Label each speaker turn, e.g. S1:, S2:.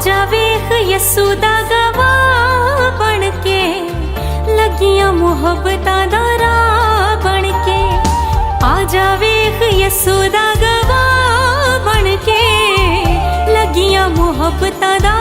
S1: जा वेख यसू दा गवाह बन के, लगियां मुहब्बतां दा राह बन के। आ जा वेख यसू दा गवाह बन के, लगियां मुहब्बतां दा